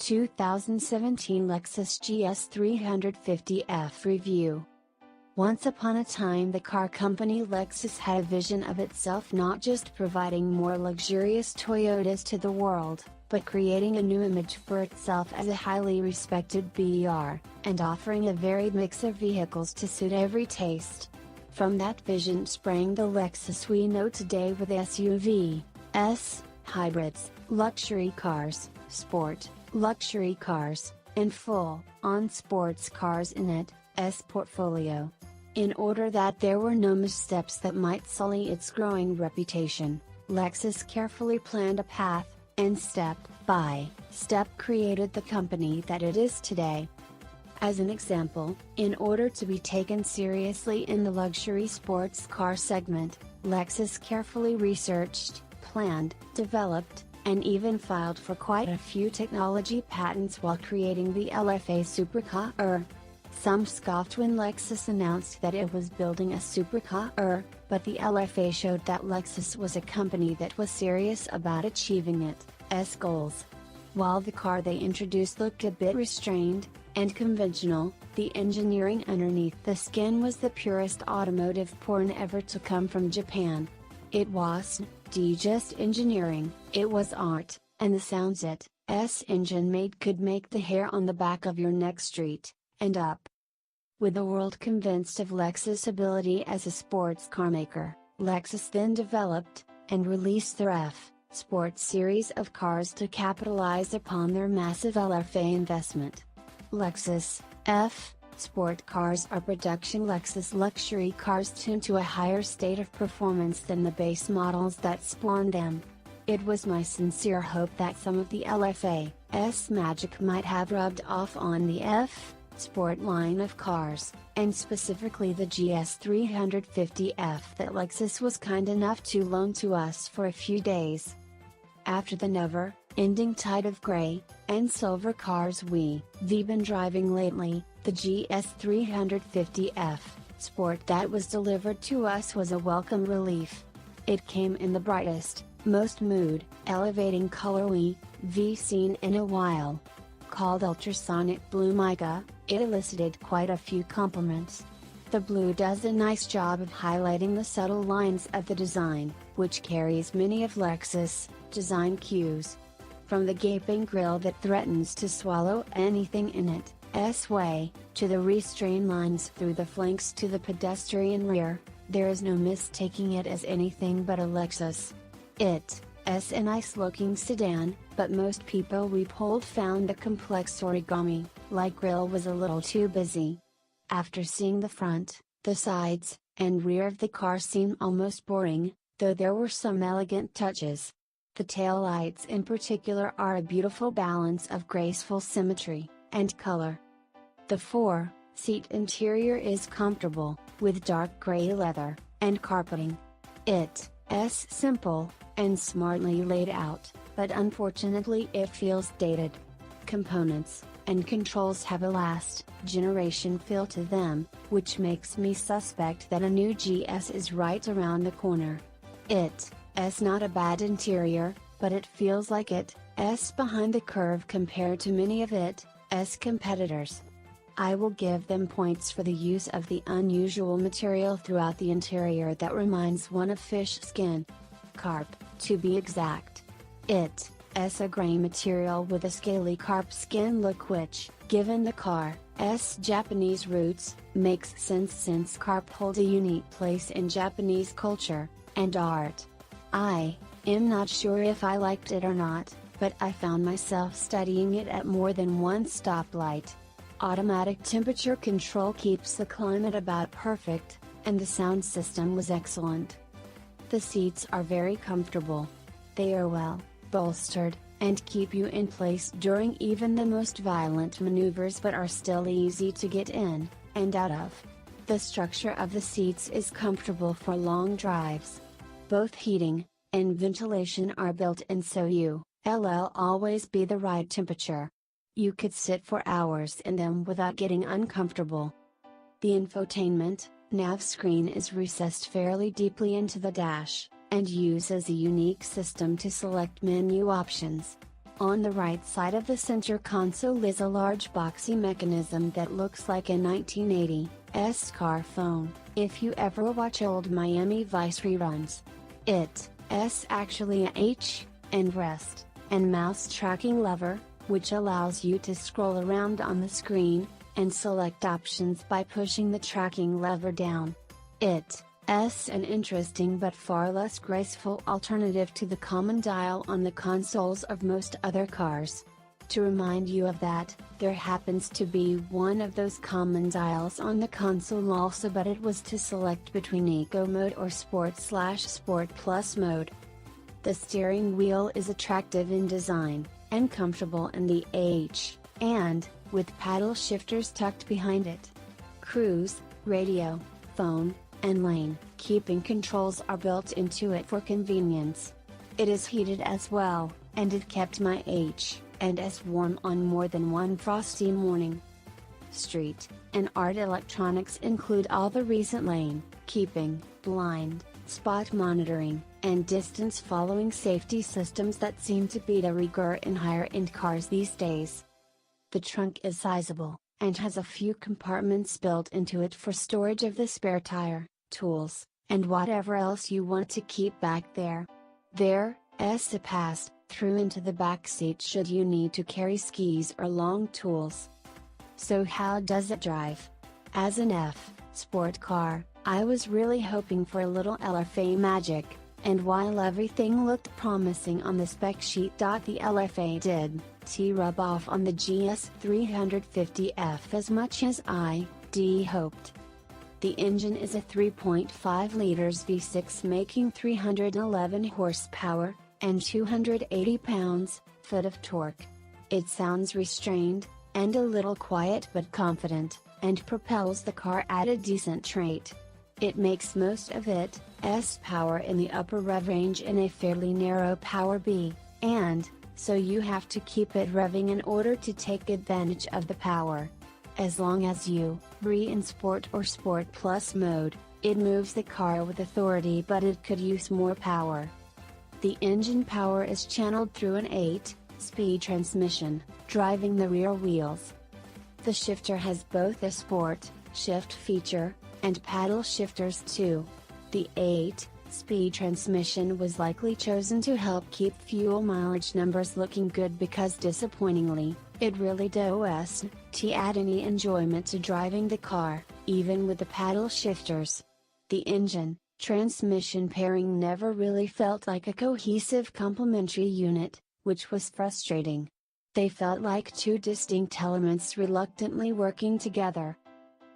2017 Lexus GS 350F Review. Once upon a time the car company Lexus had a vision of itself not just providing more luxurious Toyotas to the world, but creating a new image for itself as a highly respected BR, and offering a varied mix of vehicles to suit every taste. From that vision sprang the Lexus we know today with SUVs, hybrids, luxury cars, sport, luxury cars, and full-on sports cars in its portfolio. In order that there were no missteps that might sully its growing reputation, Lexus carefully planned a path, and step by step created the company that it is today. As an example, in order to be taken seriously in the luxury sports car segment, Lexus carefully researched, planned, developed, and even filed for quite a few technology patents while creating the LFA supercar. Some scoffed when Lexus announced that it was building a supercar, but the LFA showed that Lexus was a company that was serious about achieving its goals. While the car they introduced looked a bit restrained and conventional, the engineering underneath the skin was the purest automotive porn ever to come from Japan. It wasn't just engineering, it was art, and the sounds its engine made could make the hair on the back of your neck straight and up. With the world convinced of Lexus' ability as a sports car maker, Lexus then developed, and released their F Sport series of cars to capitalize upon their massive LFA investment. Lexus F Sport cars are production Lexus luxury cars tuned to a higher state of performance than the base models that spawned them. It was my sincere hope that some of the LFA's magic might have rubbed off on the F Sport line of cars, and specifically the GS 350F that Lexus was kind enough to loan to us for a few days. After the never-ending tide of gray and silver cars we've been driving lately, the GS 350F Sport that was delivered to us was a welcome relief. It came in the brightest, most mood-elevating color we've seen in a while. Called ultrasonic blue mica, it elicited quite a few compliments. The blue does a nice job of highlighting the subtle lines of the design, which carries many of Lexus' design cues. From the gaping grille that threatens to swallow anything in its way, to the restrained lines through the flanks to the pedestrian rear, there is no mistaking it as anything but a Lexus. It's a nice-looking sedan, but most people we polled found the complex origami-like grille was a little too busy. After seeing the front, the sides, and rear of the car seem almost boring, though there were some elegant touches. The taillights in particular are a beautiful balance of graceful symmetry and color. The four-seat interior is comfortable, with dark gray leather and carpeting. It's simple and smartly laid out, but unfortunately it feels dated. Components and controls have a last-generation feel to them, which makes me suspect that a new GS is right around the corner. It's not a bad interior, but it feels like it's behind the curve compared to many of its competitors. I will give them points for the use of the unusual material throughout the interior that reminds one of fish skin. Carp, to be exact. It's a gray material with a scaly carp skin look which, given the car's Japanese roots, makes sense since carp hold a unique place in Japanese culture and art. I am not sure if I liked it or not, but I found myself studying it at more than one stoplight. Automatic temperature control keeps the climate about perfect, and the sound system was excellent. The seats are very comfortable. They are well bolstered, and keep you in place during even the most violent maneuvers but are still easy to get in and out of. The structure of the seats is comfortable for long drives. Both heating and ventilation are built in so you'll always be the right temperature. You could sit for hours in them without getting uncomfortable. The infotainment nav screen is recessed fairly deeply into the dash, and uses a unique system to select menu options. On the right side of the center console is a large boxy mechanism that looks like a 1980s car phone. If you ever watch old Miami Vice reruns, it's actually a H and rest and mouse tracking lever, which allows you to scroll around on the screen and select options by pushing the tracking lever down. It's an interesting but far less graceful alternative to the common dial on the consoles of most other cars. To remind you of that, there happens to be one of those common dials on the console also, but it was to select between Eco mode or Sport/Sport Plus mode. The steering wheel is attractive in design, and comfortable in the H, and, with paddle shifters tucked behind it. Cruise, radio, phone, and lane keeping controls are built into it for convenience. It is heated as well, and it kept my H and S warm on more than one frosty morning. Street and art electronics include all the recent lane keeping, blind spot monitoring, and distance following safety systems that seem to be de rigueur in higher-end cars these days. The trunk is sizable, and has a few compartments built into it for storage of the spare tire, tools, and whatever else you want to keep back there. There's a pass-through into the back seat should you need to carry skis or long tools. So how does it drive? As an F-Sport car, I was really hoping for a little LFA magic, and while everything looked promising on the spec sheet, the LFA did rub off on the GS 350F as much as I'd hoped. The engine is a 3.5 liters V6 making 311 horsepower, and 280 pounds-foot of torque. It sounds restrained, and a little quiet but confident, and propels the car at a decent rate. It makes most of its power in the upper rev range in a fairly narrow power B, and so you have to keep it revving in order to take advantage of the power. As long as you be in Sport or Sport Plus mode, it moves the car with authority, but it could use more power. The engine power is channeled through an 8-speed transmission, driving the rear wheels. The shifter has both a sport shift feature and paddle shifters too. The 8-speed transmission was likely chosen to help keep fuel mileage numbers looking good because disappointingly, it really doesn't add any enjoyment to driving the car, even with the paddle shifters. The engine-transmission pairing never really felt like a cohesive complementary unit, which was frustrating. They felt like two distinct elements reluctantly working together.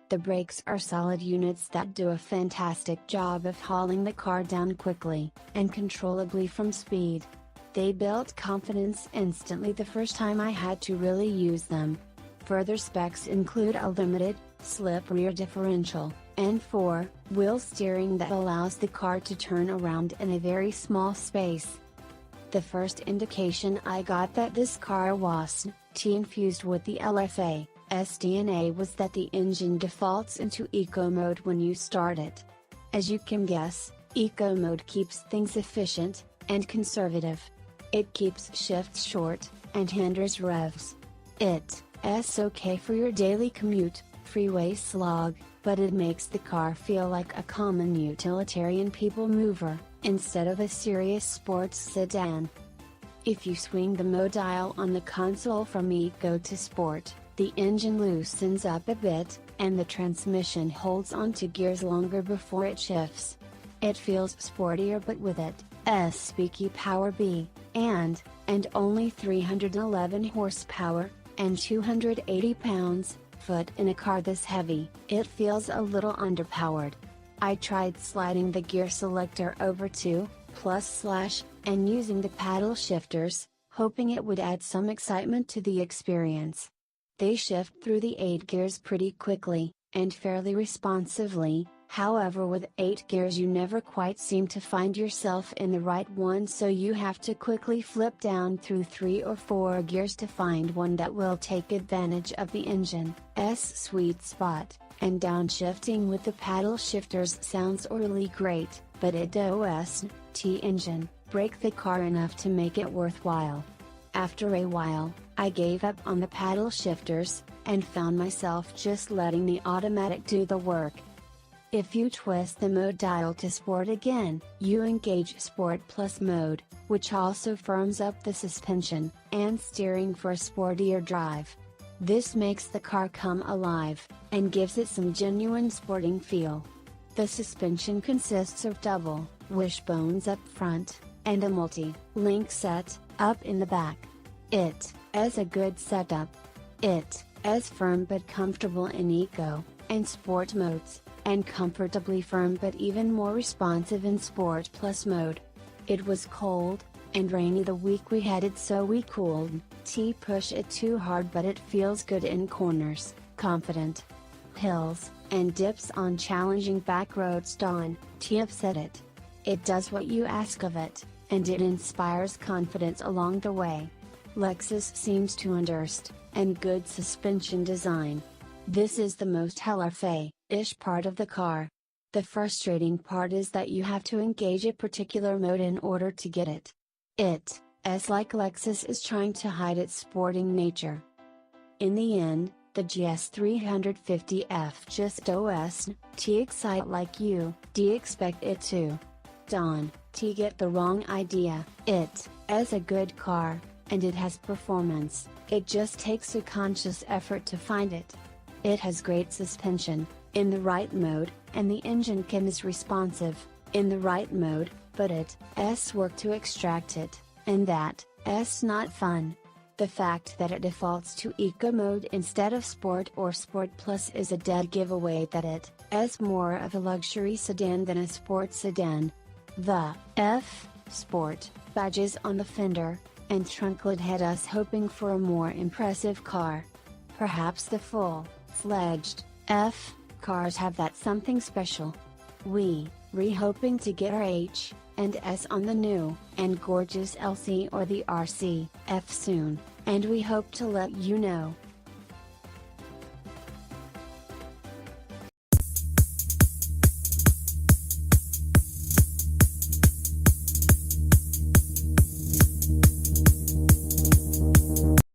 The brakes are solid units that do a fantastic job of hauling the car down quickly and controllably from speed. They built confidence instantly the first time I had to really use them. Further specs include a limited slip rear differential, and 4-wheel steering that allows the car to turn around in a very small space. The first indication I got that this car was infused with the LFA's DNA was that the engine defaults into Eco mode when you start it. As you can guess, Eco mode keeps things efficient and conservative. It keeps shifts short, and hinders revs. It's okay for your daily commute, freeway slog, but it makes the car feel like a common utilitarian people mover, instead of a serious sports sedan. If you swing the mode dial on the console from Eco to Sport, the engine loosens up a bit, and the transmission holds onto gears longer before it shifts. It feels sportier, but with its peaky power B, and only 311 horsepower, and 280 pounds-foot in a car this heavy, it feels a little underpowered. I tried sliding the gear selector over to +/ and using the paddle shifters, hoping it would add some excitement to the experience. They shift through the 8 gears pretty quickly, and fairly responsively. However, with 8 gears you never quite seem to find yourself in the right one, so you have to quickly flip down through 3 or 4 gears to find one that will take advantage of the engine's sweet spot, and downshifting with the paddle shifters sounds really great, but it doesn't engine brake the car enough to make it worthwhile. After a while, I gave up on the paddle shifters, and found myself just letting the automatic do the work. If you twist the mode dial to Sport again, you engage Sport Plus mode, which also firms up the suspension and steering for a sportier drive. This makes the car come alive, and gives it some genuine sporting feel. The suspension consists of double wishbones up front, and a multi-link set up in the back. It has a good setup. It is firm but comfortable in Eco and Sport modes, and comfortably firm but even more responsive in Sport Plus mode. It was cold and rainy the week we headed, so we cooled push it too hard, but it feels good in corners, confident hills, and dips on challenging back roads. Upset it. It does what you ask of it, and it inspires confidence along the way. Lexus seems to understand and good suspension design. This is the most ish part of the car. The frustrating part is that you have to engage a particular mode in order to get it. It's like Lexus is trying to hide its sporting nature. In the end, the GS 350F just excite like you expect it to. Get the wrong idea. It is a good car, and it has performance. It just takes a conscious effort to find it. It has great suspension in the right mode, and the engine is responsive in the right mode, but it's work to extract it, and that's not fun. The fact that it defaults to Eco mode instead of Sport or Sport Plus is a dead giveaway that it is more of a luxury sedan than a sports sedan. The Sport badges on the fender and trunk lid had us hoping for a more impressive car. Perhaps the full-fledged cars have that something special. We hoping to get our H and S on the new and gorgeous LC or the RC soon, and we hope to let you know.